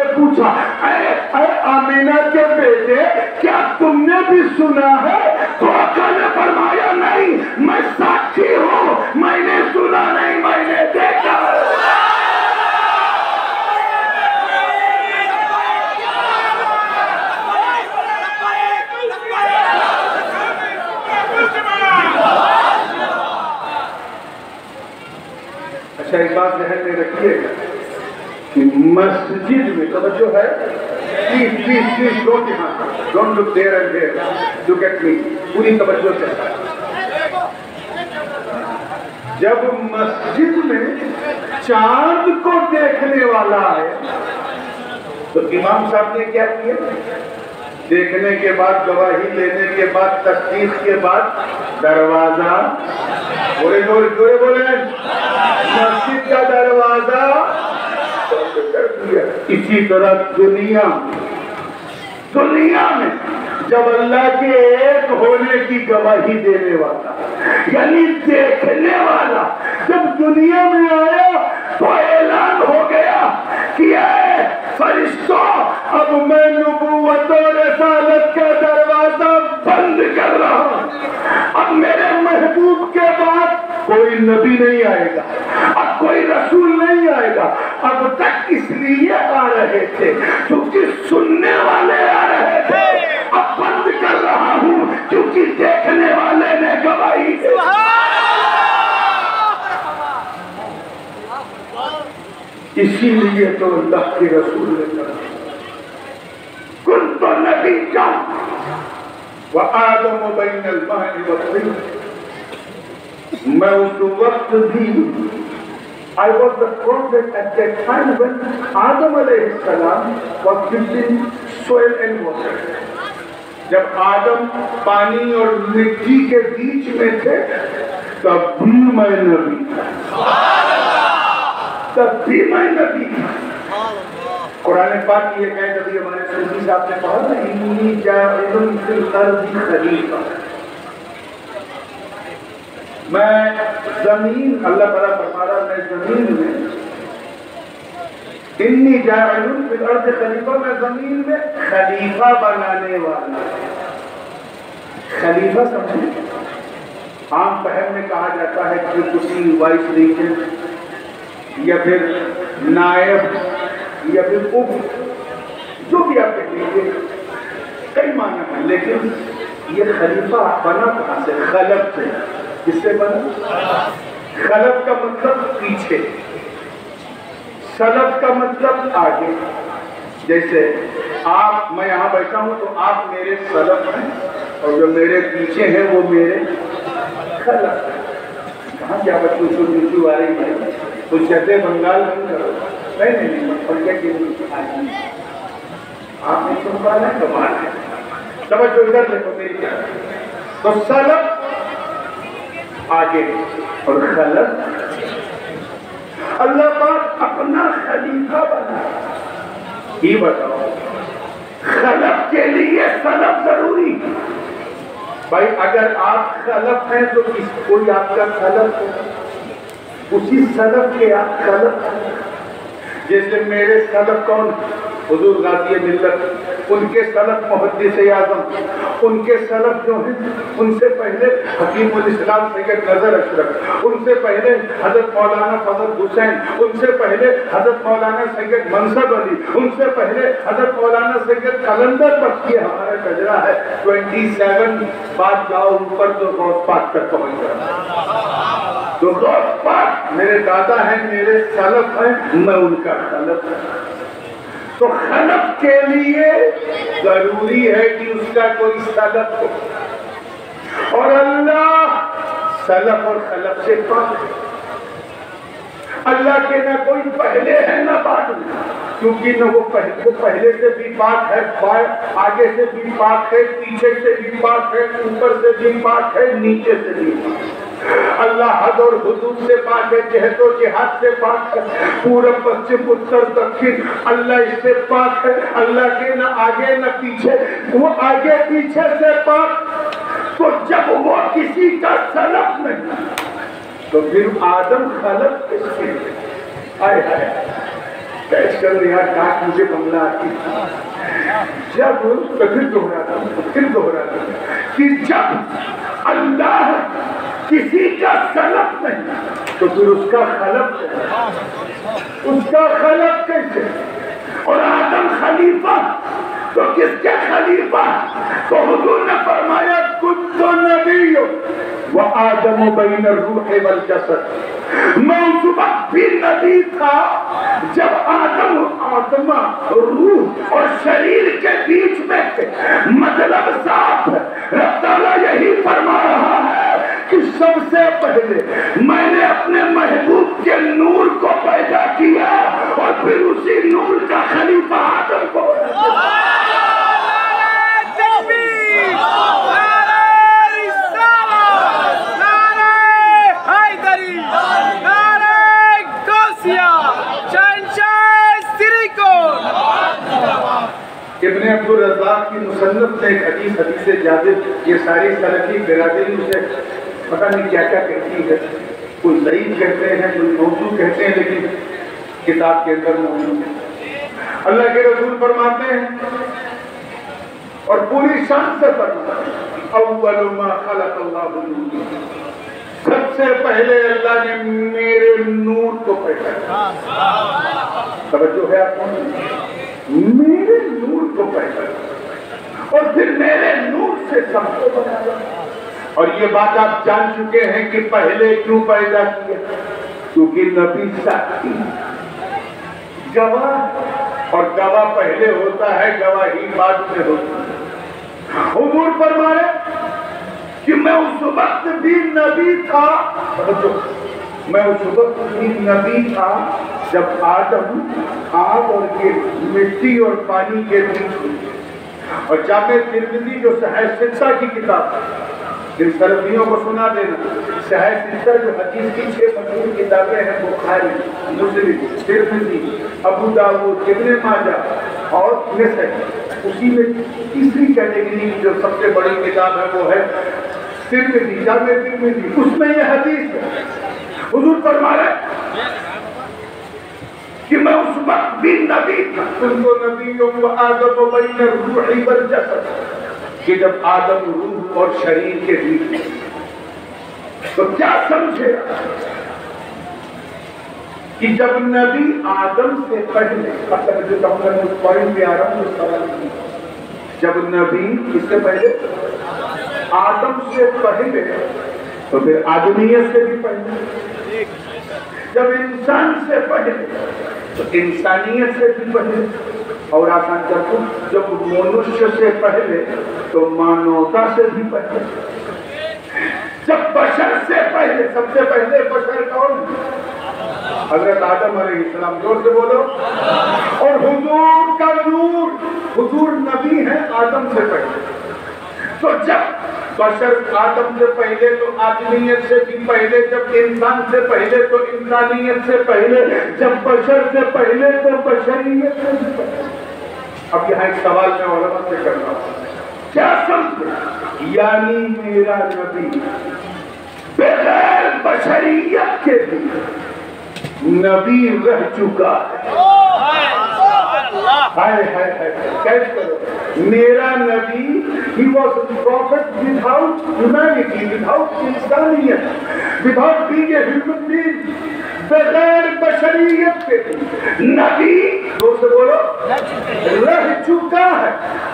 نے پوچھا اے آمینہ کے بیٹے کیا تم نے بھی سنا ہے؟ تو آقا نے فرمایا نہیں، میں ساتھی ہوں، میں نے سنا نہیں، میں نے دیکھا۔ اچھا ایک بات ذہن میں رکھیے گا کہ مسجد میں توجہ ہے، please don't look there and there, look at me, پوری توجہ سے۔ جب مسجد میں چاند کو دیکھنے والا ہے تو امام صاحب نے کیا کیا؟ دیکھنے کے بعد، گواہی لینے کے بعد، تصدیق کے بعد دروازہ بولے مسجد کا دروازہ کر دیا۔ اسی طرح دنیا میں جب اللہ کے ایک ہونے کی گواہی دینے والا یعنی دیکھنے والا جب دنیا میں آیا تو اعلان ہو گیا کہ اے فرشتوں، اب میں نبوت و رسالت کا دروازہ بند کر رہا ہوں۔ اب میرے محبوب کے بعد کوئی نبی نہیں آئے گا، اب کوئی رسول نہیں آئے گا۔ اب تک اس لیے آ رہے تھے کیونکہ سننے والے آ رہے تھے، اب بند کر رہا ہوں کیونکہ دیکھنے والے نے گواہی دی۔ اسی لیے تو اللہ کے رسول نے کہا کنت نبیا وآدم بین الماء والطین، میں اس وقت بھی I was the prophet at that time when Adam alayhi salam was between soil and water. جب آدم پانی اور مٹی کے بیچ میں تھے تب بھی میں نبی تھا، تب بھی میں نبی تھا۔ قرآن پاک کی ایک آیت ابھی ہمارے سلطی صاحب نے پڑھا نا، انی جاعل فی الارض خلیفہ، میں زمین، اللہ تعالیٰ فرما رہا میں زمین میں، انی جاعل فی الارض خلیفہ، میں زمین میں خلیفہ بنانے والا۔ خلیفہ سمجھیں، عام فہم میں کہا جاتا ہے کہ کسی وائس ریجنٹ یا پھر نائب یا پھر جو بھی آپ کہہ لیجیے، کئی معنی ہیں، لیکن یہ خلیفہ بنا کہاں سے؟ خلف سے۔ کس سے بنا؟ خلف کا مطلب پیچھے، سلف کا مطلب آگے۔ جیسے میں یہاں بیٹھا ہوں تو آپ میرے سلف ہیں اور جو میرے پیچھے ہیں وہ میرے خلف ہیں۔ کہاں کیا بچوں سے نیچو آ رہی ہے؟ کچھ کہتے بنگال نہیں کرو، نہیں اور کیا کہ آپ نے سن پا ہے کمال ہے، توجہ ادھر دیکھو میری کیا۔ تو سلف آگے اور خلف، اللہ پاک اپنا خلیفہ بنا۔ یہ بتاؤ خلف کے لیے سلف ضروری؟ بھائی اگر آپ خلف ہیں تو کوئی آپ کا خلف ہے، اسی سلف کے آپ خلف ہیں۔ جیسے میرے سلف کون؟ حضور غازی ملت، ان کے سلف محدث اعظم، ان کے سلف جو ہیں ان سے پہلے حکیم الاسلام سید نظر اشرف، ان سے پہلے حضرت مولانا فضل حسین، ان سے پہلے حضرت مولانا سید منصب علی، ان سے پہلے حضرت مولانا سید قلندر بخش۔ یہ ہمارا شجرہ ہے 27 بات جاؤ اوپر تو غوث پاک تک پہنچ جائے۔ تو غوث پاک میرے دادا ہیں، میرے سلف ہیں، میں ان کا خلف ہوں۔ تو خلف کے لیے ضروری ہے کہ اس کا کوئی سلف ہو، اور اللہ سلف اور خلف سے پاک ہے۔ اللہ کے نہ کوئی پہلے ہے نہ بعد میں، کیونکہ نہ وہ پہلے سے بھی پاک ہے، آگے سے بھی پاک ہے، پیچھے سے بھی پاک ہے، اوپر سے بھی پاک ہے، نیچے سے بھی پاک ہے۔ اللہ حد اور حدود سے پاک ہے، جہد و جہاد سے پاک ہے، پورب پشچم اتر دکھن، اللہ اس سے پاک ہے۔ اللہ کے نہ آگے نہ پیچھے، وہ آگے پیچھے سے پاک۔ تو جب وہ کسی کا سلف نہیں تو پھر آدم خلف کس کے؟ کیش کرو یار، کاش مجھے بنگلہ آتی. جب پھر دوہراتا کہ جب اللہ کسی کا سلف نہیں تو پھر اس کا خلق کیسے؟ اور آدم خلیفہ تو کس کے خلیفہ؟ تو حضور نے فرمایا کنت نبی وآدم بین الروح والجسد، میں اس وقت بھی نبی تھا جب آدم روح اور شریر کے بیچ میں تھے. مطلب صاف ہے، رب تعالیٰ یہی فرما رہا ہے کہ سب سے پہلے میں نے اپنے محبوب کے نور کو پیدا کیا اور پھر اسی نور کا خلیفہ آدم کو. ابن عبدالرزاق کی مصنف نے ایک حدیث جابر، یہ ساری سلفی برادری اسے پتہ نہیں کیا کیا کہتی ہے، کوئی ضعیف کہتے ہیں، کوئی موضوع کہتے ہیں، لیکن کتاب کے اندر موجود ہے. اللہ کے رسول فرماتے ہیں اور پوری شان سے فرماتے ہیں اول ما خلق اللہ نور، سب سے پہلے اللہ نے میرے نور کو پیدا کیا. توجہ ہے آپ کو؟ میرے نور کو پیدا کیا اور پھر میرے نور سے سب کو بنایا. اور یہ بات آپ جان چکے ہیں کہ پہلے کیوں پیدا کیا؟ کیونکہ نبی ساتھی گواہ، اور گواہ پہلے ہوتا ہے، گواہی بعد میں ہوتی ہے. حضور فرمائے کہ میں اس وقت بھی نبی تھا، میں اس وقت بھی نبی تھا جب آدم آگ اور یہ مٹی اور پانی کے بیچ ہوئی. اور جامع ترمذی جو صحیح ستہ کی کتاب ہے، ان سلفیوں کو سنا دینا، صحیح ستہ جو حدیث کی 6 مشہور کتابیں ہیں، بخاری، مسلم، ترمذی، ابو داؤد، ابن ماجہ اور نسائی، اسی میں تیسری کیٹیگری جو سب سے بڑی کتاب ہے وہ ہے ترمذی، جامع ترمذی. اس میں یہ حدیث ہے، حضور فرما رہے کہ میں اس وقت بھی نبی تھا، ان کو نبیوں و آدم بین الروح والجسد، کہ جب آدم روح اور شریر کے بیچ. تو کیا سمجھے کہ جب نبی آدم سے پہلے، جو کہوں گا اس پوائنٹ پہ آ رہا ہوں، اس سوال کی، جب نبی اس سے پہلے آدم سے پہلے تو پھر آدمیت سے بھی پہلے، جب انسان سے پہلے تو انسانیت سے بھی پہلے، اور آسان کرتا ہوں جب منشیہ سے پہلے تو مانوتا سے بھی پہلے، جب بشر سے پہلے، سب سے پہلے بشر کون؟ حضرت آدم علیہ السلام. زور سے بولو. اور حضور کا نور، حضور نبی ہے آدم سے پہلے. تو جب بشر آدم سے پہلے تو آدمیت سے بھی پہلے، جب انسان سے پہلے تو انسانیت سے پہلے، جب بشر سے پہلے تو بشریت سے بھی پہلے. اب یہاں ایک سوال میں علماء سے کرنا ہوں، کیا سمجھے؟ یعنی میرا نبی بغیر بشریت کے بھی نبی رہ چکا ہے. کیسے کرو؟ میرا نبی he was a prophet without humanity, without انسانیت, without being a human being, بغیر بشریت کے نبی دو سے بولو رہ چکا ہے.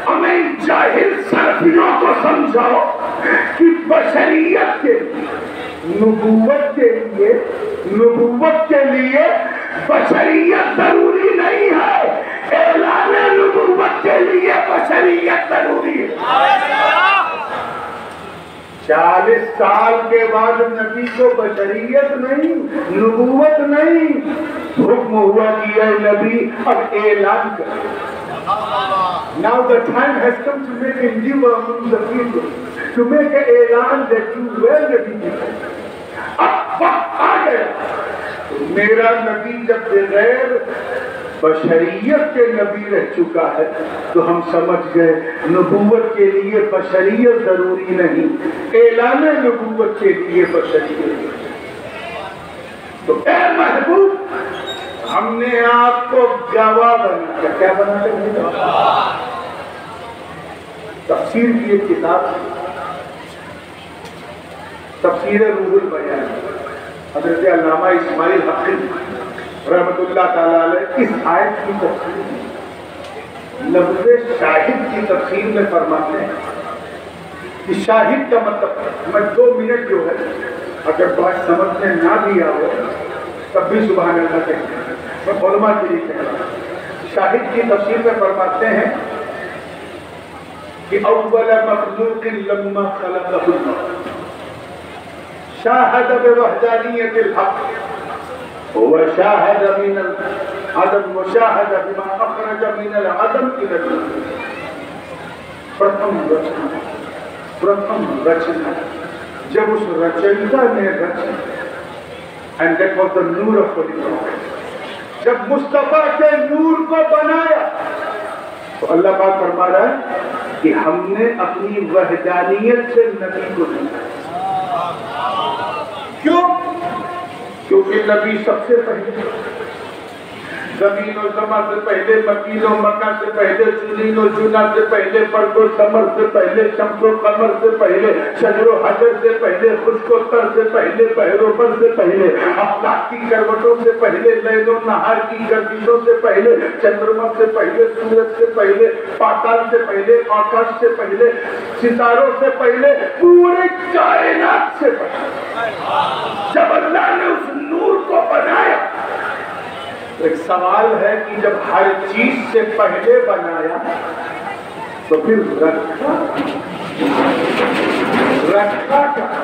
ہمیں جاہل سلفیوں کو سمجھاؤ کہ بشریت کے نبوت کے لیے بشریت ضروری نہیں ہے. اعلان نبوت کے لیے بشریت ضروری ہے. 40 سال کے بعد نبی کو بشریت نہیں، نبوت نہیں، حکم ہوا کہ اے نبی اب اعلان کر. Now the time has come to make a new among the people, to make an اعلان that you were Nabi. اب وقت آ گیا. میرا نبی جب بغیر بشریت کے نبی رہ چکا ہے تو ہم سمجھ گئے نبوت کے لیے بشریت ضروری نہیں، اعلان نبوت کے لیے بشریت. تو اے محبوب ہم نے آپ کو گواہ بنا کر، کیا بنا کر بھیجا؟ تفسیر کی ایک کتاب، تفسیر روح البیان، حضرت علامہ اسماعیل حقی رحمۃ اللہ تعالیٰ علیہ اس آیت کی تفسیر لفظ شاہد کی تفسیر میں فرماتے ہیں کہ شاہد کا مطلب، میں 2 منٹ جو ہے اگر بات سمجھ میں نہ بھی آؤ تب بھی سبحان اللہ کہیں، میں علماء کے لیے کہہ رہا ہوں۔ شاہد کی تفسیر میں فرماتے ہیں کہ اول مخلوق لما خلقہ اللہ شاہد بوحدانیت الحق وشاہد من العدم وشاہد بما اخرج من العدم الى الوجود۔ پرتھم رچنا جب اس رچیتا نے رچا، and that was the Noor of Holy Prophet، جب مصطفیٰ کے نور کو بنایا تو اللہ پاک فرما رہا ہے کہ ہم نے اپنی وحدانیت سے نبی کو دیا۔ کیوں؟ کیونکہ نبی سب سے پہلے زمین و زمان سے پہلے، مکین و مکہ سے پہلے، چنین و چنا سے پہلے، برد و ثمر سے پہلے، شمس و قمر سے پہلے، شجر و حجر سے پہلے، خشک و تر سے پہلے، بحر و بر سے پہلے، افلاک کی کروٹوں سے پہلے، لیل و نہار کی گردشوں سے پہلے، چندرما سے پہلے، سورج سے پہلے، پاتال سے پہلے، آکاش سے پہلے، ستاروں سے پہلے، پورے کائنات سے پہلے جب اللہ نے اس نور کو بنایا، ایک سوال ہے کہ جب ہر چیز سے پہلے بنایا تو پھر رکھا کہاں؟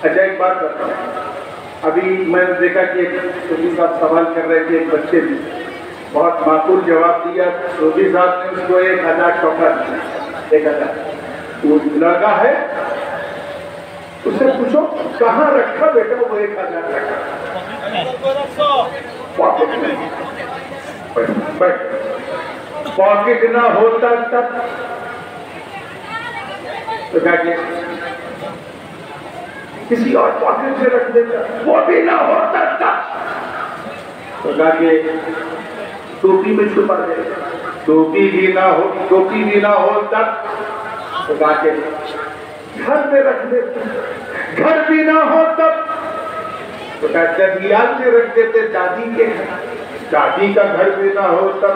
اچھا ایک بات کرتا ہوں، ابھی میں نے دیکھا کہ ایک صوفی صاحب سوال کر رہے تھے، ایک بچے نے بہت معقول جواب دیا، صوفی صاحب نے اس کو 1000 ٹوکا دیا، 1000 وہ لڑکا ہے، اس سے پوچھو کہاں رکھا بیٹا؟ وہ 1000 رکھا پاکٹ نہ ہوتا تب تو کسی اور پاکٹ سے رکھ دیتا، وہ بھی نہ ہوتا تب تو ٹوپی میں چھپا دے، ٹوپی بھی نہ ہو تب تو گھر میں رکھ دیتے، گھر بھی نہ ہو تب تو ددیال میں رکھ دیتے، دادی کے گھر، دادی کا گھر بھی نہ ہو تب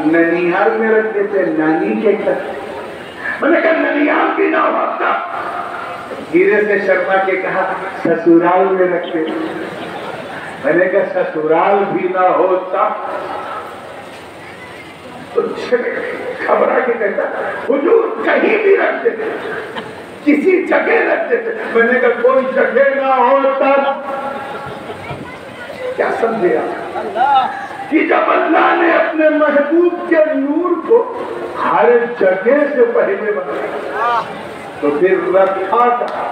ننیال میں رکھ دیتے، نانی کے گھر، میں نے کہا ننیال بھی نہ ہو تب دھیرے سے شرما کے کہا سسرال میں رکھ دیتے، میں نے کہا سسرال بھی نہ ہو تب تو گھبرا کے کہتا حضور کہیں بھی رکھ دیتے، کسی جگہ رکھ دیتے، میں نے کہا کوئی جگہ نہ ہو تب کیا سمجھے آپ کہ جب اللہ نے اپنے محبوب کے نور کو ہر جگہ سے پہلے بنایا تو پھر رکھا کہا؟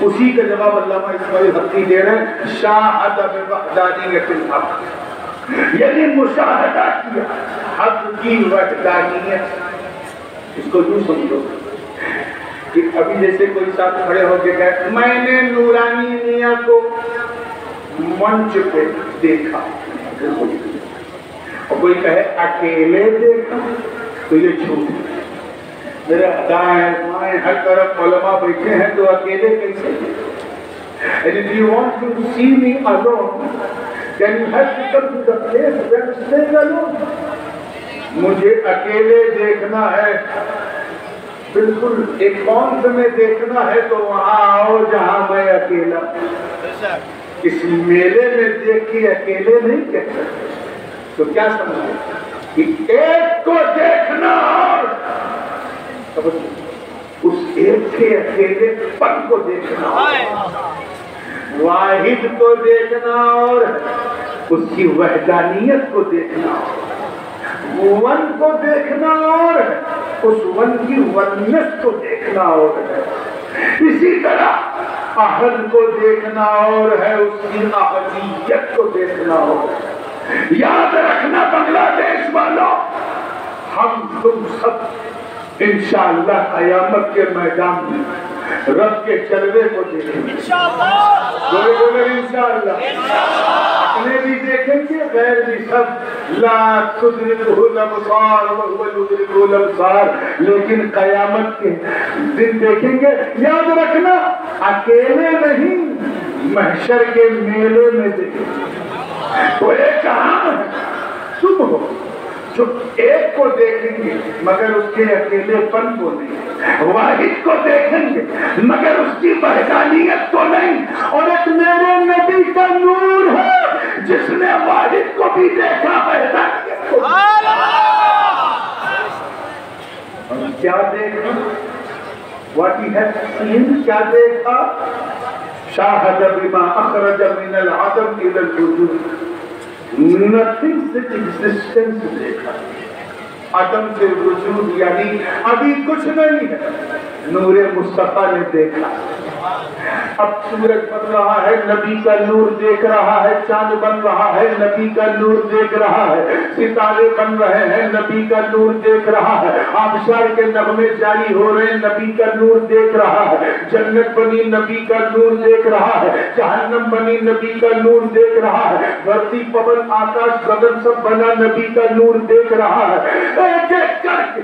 اسی کا جواب علامہ اسماعیل حقی دے رہے ہیں، شاہد بوحدانیت الحق، یعنی مشاہدہ کیا حق کی وحدانیت۔ اس کو یوں سمجھو کہ ابھی جیسے کوئی صاحب کھڑے ہو کے کہے میں نے نورانی میاں کو منچ پہ دیکھا، اور کوئی کہے اکیلے دیکھا تو یہ جھوٹ ہے۔ میرے دائیں بائیں ہر طرف علماء بیٹھے ہیں تو اکیلے کیسے؟ And if you want to see me alone, then you have to come to the place where I'm staying alone. مجھے اکیلے دیکھنا ہے، بالکل ایکانت میں دیکھنا ہے تو وہاں آؤ جہاں میں اکیلا، اس میلے میں دیکھ کے اکیلے نہیں کہتا۔ تو کیا سمجھے کہ ایک کو دیکھنا اور اس ایک کے اکیلے پن کو دیکھنا، واحد کو دیکھنا اور اس کی وحدانیت کو دیکھنا، ون کو دیکھنا اور اس ون کی وننس کو دیکھنا اور ہے، اسی طرح احد کو دیکھنا اور ہے، اس کی احدیت کو دیکھنا اور ہے۔ یاد رکھنا بنگلہ دیش والوں، ہم تم سب انشاءاللہ قیامت کے میدان میں رب کے جلوے کو دیکھیں گے بولے انشاءاللہ اپنے بھی دیکھیں گے غیر بھی سب لا تدرکہ الابصار وهو یدرک الابصار لیکن قیامت کے دن دیکھیں گے یاد رکھنا اکیلے نہیں محشر کے میلے میں دیکھیں گے تو ایک عام ہے تم ہو جو ایک کو دیکھیں گے مگر اس کے اکیلے پن کو نہیں واحد کو دیکھیں گے مگر اس کی وحدانیت کو نہیں اور ایک میرے نبی کا نور ہے جس نے واحد کو بھی دیکھا وحدانیت کو اور کیا دیکھا what he has seen کیا دیکھا شاہد بما اخرج من العدم الى الوجود nothing such existence دیکھا عدم سے وجود یعنی ابھی کچھ نہیں ہے نور مصطفیٰ نے دیکھا اب سورج بن رہا ہے نبی کا نور دیکھ رہا ہے چاند بن رہا ہے نبی کا نور دیکھ رہا ہے ستارے بن رہے ہیں نبی کا نور دیکھ رہا ہے آبشار کے نغمے جاری ہو رہے ہیں نبی کا نور دیکھ رہا ہے جنت بنی نبی کا نور دیکھ رہا ہے جہنم بنی نبی کا نور دیکھ رہا ہے دھرتی پون آکاش گگن سب بنا نبی کا نور دیکھ رہا ہے ایک ایک کر کے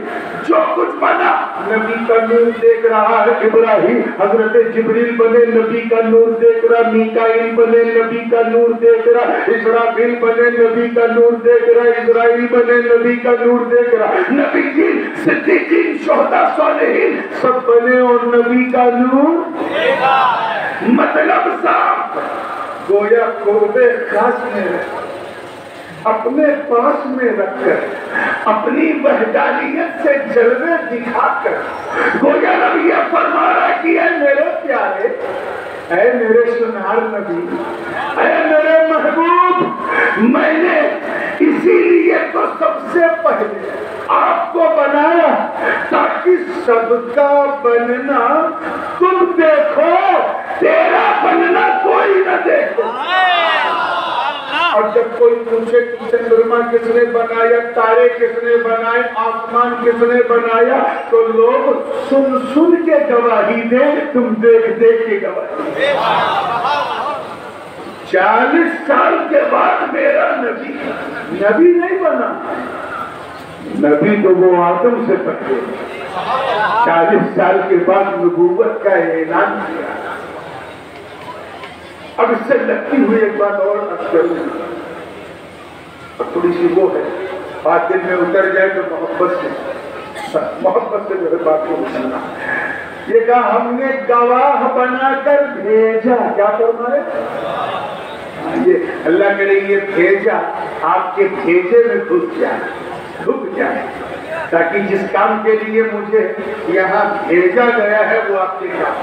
جو کچھ بنا نبی کا نور دیکھ رہا ہے ابراہیم حضرت جبریل بنے نبی کا نور دیکھ رہا میکائیل بنے نبی کا نور دیکھ رہا اسرافیل بنے نبی کا نور دیکھ رہا اسرائیل بنے نبی کا نور دیکھ رہا نبی جین صدیقین شہداء صالحین سب بنے اور نبی کا نور مطلب صاحب گویا قربے خاص میں اپنے پاس میں رکھ کر اپنی وحدانیت سے جلوے دکھا کر گویا نبی یہ فرما رہا کہ اے میرے پیارے اے میرے سنار نبی اے میرے محبوب میں نے اسی لیے تو سب سے پہلے آپ کو بنایا تاکہ سب کا بننا تم دیکھو تیرا بننا کوئی نہ دیکھو اور جب کوئی پوچھے کہ چندرما کس نے بنایا تارے کس نے بنائے آسمان کس نے بنایا تو لوگ سن سن کے گواہی دے تم دیکھ دیکھ کے گواہی دے 40 سال کے بعد میرا نبی نہیں بنا نبی تو وہ آدم سے پہلے 40 سال کے بعد نبوت کا اعلان کیا اب اس سے لگتی ہوئی ایک بات اور عرض کروں تھوڑی سی وہ ہے بات دل میں اتر جائے تو محبت سے جو ہے بات کو سننا یہ کہا ہم نے گواہ بنا کر بھیجا کیا فرمائے یہ اللہ کرے یہ بھیجا آپ کے بھیجے میں گھس جائے تاکہ جس کام کے لیے مجھے یہاں بھیجا گیا ہے وہ آپ کے کام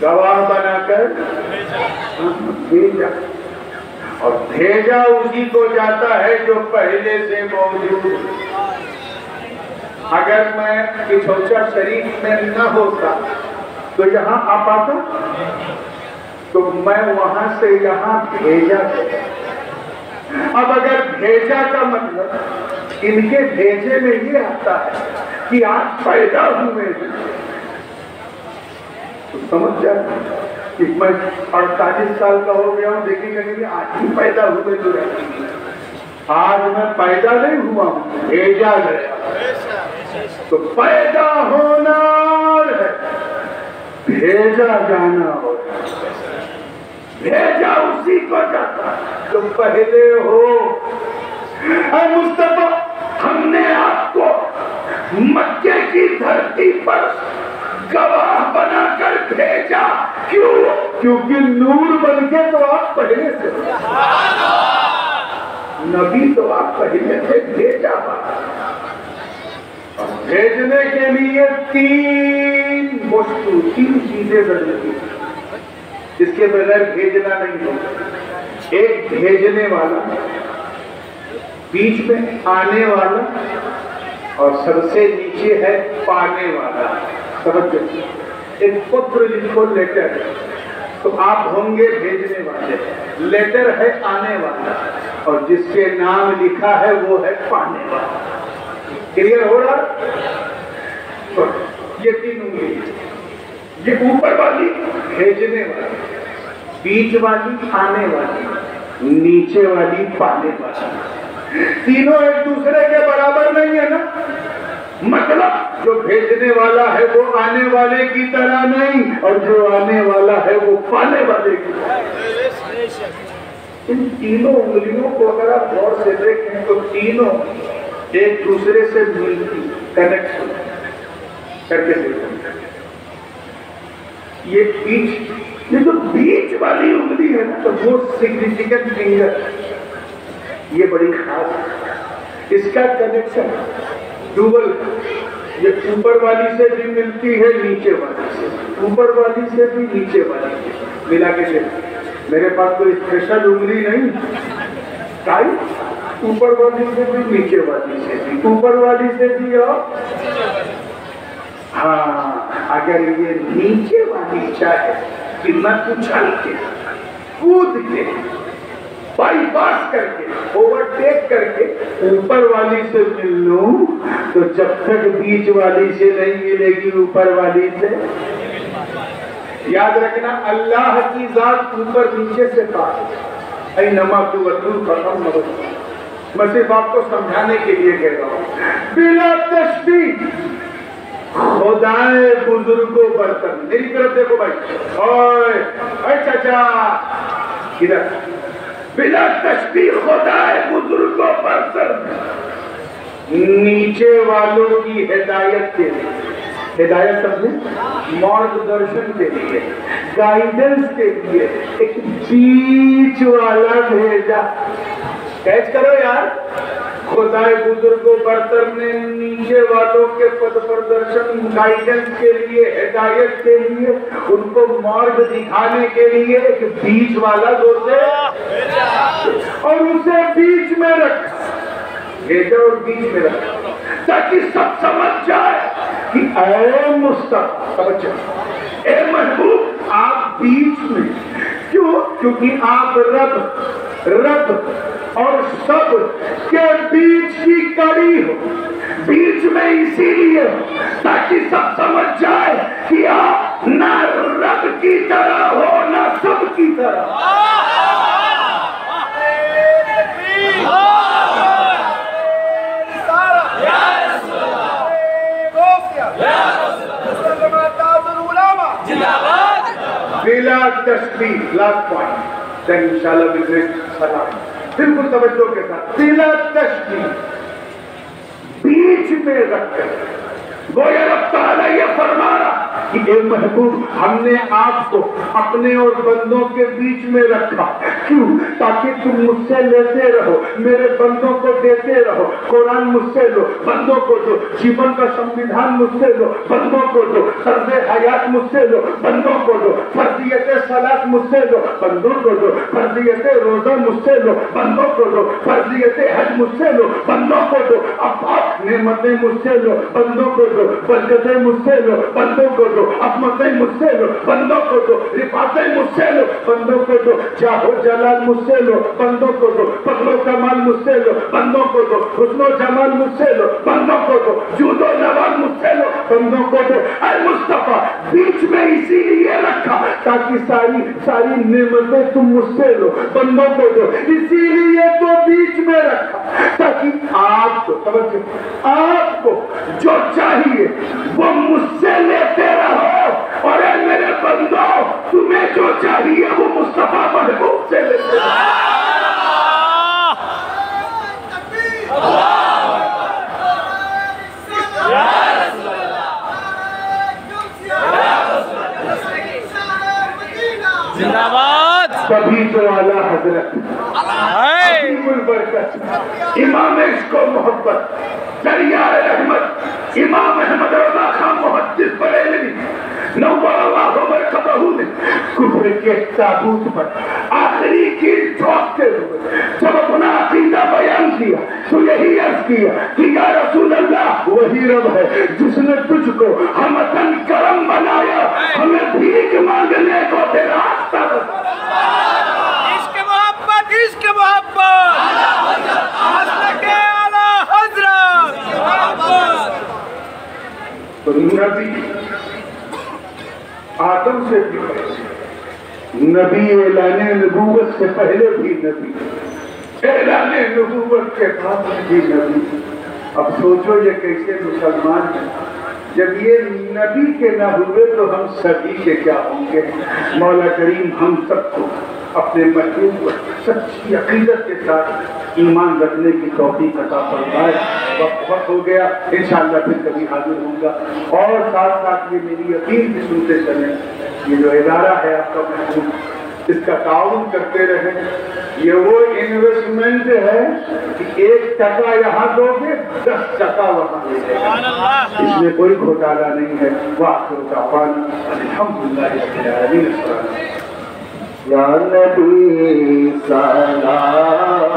گواہ بنا کر بھیجا اور بھیجا اسی کو جاتا ہے جو پہلے سے موجود اگر میں کچھوچا شریف میں نہ ہوتا تو یہاں آ پاتا تو میں وہاں سے یہاں بھیجا گیا اب اگر بھیجا کا مطلب ان کے بھیجے میں یہ آتا ہے کہ آج پیدا ہوئے تو سمجھ جائے کہ میں 48 سال کا ہو گیا ہوں دیکھیں گے آج ہی پیدا ہوئے تو رہتی آج میں پیدا نہیں ہوا ہوں بھیجا گیا تو پیدا ہونا ہے بھیجا جانا ہو بھیجا اسی کو جاتا تو پہلے ہو اے مصطفیٰ ہم نے آپ کو مکے کی دھرتی پر گواہ بنا کر بھیجا کیوں کیونکہ نور بن کے تو آپ پہلے سے نبی تو آپ پہلے سے بھیجا اور بھیجنے کے لیے 3 چیزیں ضروری جس کے بغیر بھیجنا نہیں ہوتا ایک بھیجنے والا بیچ میں آنے والا اور سب سے نیچے ہے پانے والا سمجھے ایک پتر لکھو لیٹر تو آپ ہوں گے بھیجنے والے لیٹر ہے آنے والا اور جس کے نام لکھا ہے وہ ہے پانے والا کلیئر ہو رہا تو یہ 3 ہے. یہ اوپر والی بھیجنے والی، بیچ والی آنے والی، نیچے والی پانے والی، تینوں ایک دوسرے کے برابر نہیں ہے نا. مطلب جو بھیجنے والا ہے وہ آنے والے کی طرح نہیں، اور جو آنے والا ہے وہ پانے والے کی طرح. ان تینوں انگلیوں کو اگر آپ غور سے دیکھیں تو تینوں ایک دوسرے سے ملتی، کنیکٹ کر کے دیکھیں. یہ جو بیچ والی انگلی ہے نا تو وہ سگنیفیکنٹ فنگر، یہ بڑی خاص ہے. اس کا کنیکشن ڈوبل، یہ اوپر والی سے بھی ملتی ہے، نیچے والی سے، اوپر والی سے بھی نیچے والی سے ملا کے دیکھیں. میرے پاس کوئی اسپیشل انگلی نہیں، کائی اوپر والی سے بھی نیچے والی سے بھی، اوپر والی سے بھی اور ہاں. اگر یہ نیچے والی چاہے کہ میں اچھل کے کود کے بائی پاس کر کے اوورٹیک کر کے اوپر والی سے مل لوں تو جب تک بیچ والی سے نہیں ملے گی اوپر والی سے. یاد رکھنا اللہ کی ذات اوپر نیچے سے پاک. اینما تولوا فثم وجہ اللہ. میں صرف آپ کو سمجھانے کے لیے کہہ رہا ہوں بلا تشبیہ. خدائے بزرگوں برتن، میری طرف دیکھو بھائی، اوئے چچا ادھر. بلا تشبیہ خدائے بزرگوں برتن، نیچے والوں کی ہدایت کے لیے، ہدایت سمجھیں مارگ درشن کے لیے، گائیڈنس کے لیے ایک بیچ والا بھیجا. کیچ کرو یار. خدائے بزرگوں برتر نے نیچے والوں کے پد پردرشن، گائیڈنس کے لیے، ہدایت کے لیے، ان کو مارگ دکھانے کے لیے ایک بیچ والا دوسرے اور اسے بیچ میں رکھا، بھیجا اور بیچ میں رکھا تاکہ سب سمجھ جائے کہ اے مصطفیٰ، اے محبوب آپ بیچ میں. کیوں؟ کیونکہ آپ رب اور سب کے بیچ کی کڑی ہو. بیچ میں اسی لیے تاکہ سب سمجھ جائے کہ آپ نہ رب کی طرح ہو نہ سب کی طرح. بلا تشبیہ. لاسٹ پوائنٹ دین انشاءاللہ بزرگ سلام. بالکل توجہ کے ساتھ بلا تشبیہ، بیچ میں رکھ کر گویا رب تعالیٰ یہ فرما رہا کہ اے محبوب ہم نے آپ کو اپنے اور بندوں کے بیچ میں رکھا. کیوں؟ تاکہ تم مجھ سے لیتے رہو، میرے بندوں کو دیتے رہو. قرآن مجھ سے لو، بندوں کو دو. جیون کا سمویدھان مجھ سے لو، بندوں کو دو. طرز حیات مجھ سے لو، بندوں کو دو. فرضیت صلاۃ مجھ سے لو، بندوں کو دو. فرضیت روزہ مجھ سے لو، بندوں کو دو. فرضیت حج مجھ سے لو، بندوں کو دو. اب نعمتیں مجھ سے لو، بندوں کو دو. برکتیں مجھ سے لو، بندوں کو دو. عظمتیں مجھ سے لو، بندوں کو دو. رفعتیں مجھ سے لو، بندوں کو دو. جاہ و جلال مجھ سے لو، بندوں کو دو. فضل و کمال مجھ سے لو، بندوں کو دو. حسن و جمال مجھ سے لو، بندوں کو دو. جود و نوال مجھ سے لو، بندوں کو دو. اے مصطفیٰ بیچ میں اسی لیے رکھا تاکہ ساری نعمتیں تم مجھ سے لو، بندوں کو دو. اسی لیے تو بیچ میں رکھا تاکہ آپ کو جو چاہیے وہ مجھ سے لیتے رہو، اور اے میرے بندوں تمہیں جو چاہیے وہ مصطفیٰ محبوب سے لیتے رہو. زندہ باد. کبھی تو اعلیٰ حضرت عظیم البرکت امام عشق و محبت دریائے رحمت امام احمد رضا خان محدث بریلوی نور اللہ مرکبہ نے کفر کے تابوت پر آخری کیل ٹھوکتے ہوئے جب اپنا عقیدہ بیان کیا تو یہی عرض کیا کہ یا رسول اللہ وہی رب ہے جس نے تجھ کو ہمتن کرم بنایا، ہمیں بھیک مانگنے کو دے راستہ. عشق محبت، عشق محبت، مسلک اعلیٰ حضرت. نبی آدم سے بھی پہلے نبی، اعلان نبوت سے پہلے بھی نبی، اعلان نبوت کے بعد بھی نبی۔ اب سوچو یہ کیسے مسلمان ہیں؟ جب یہ نبی کے نہ ہوئے تو ہم سبھی کے کیا ہوں گے؟ مولا کریم ہم سب کو اپنے محبوب پر سچی عقیدت کے ساتھ ایمان رکھنے کی توفیق عطا فرمائے۔ وقت بہت ہو گیا، انشاءاللہ پھر کبھی حاضر ہوں گا۔ اور ساتھ ساتھ یہ میری یقین بھی سنتے چلیں، یہ جو ادارہ ہے آپ کا محبوب، اس کا تعاون کرتے رہیں۔ یہ وہ انویسٹمنٹ ہے کہ 1 ٹکا یہاں دو گے 10 ٹکا وہاں دے گے، اس میں کوئی گھوٹالا نہیں ہے۔ وآخر دعوانا الحمدللہ رب العالمین۔ یا نبی سلام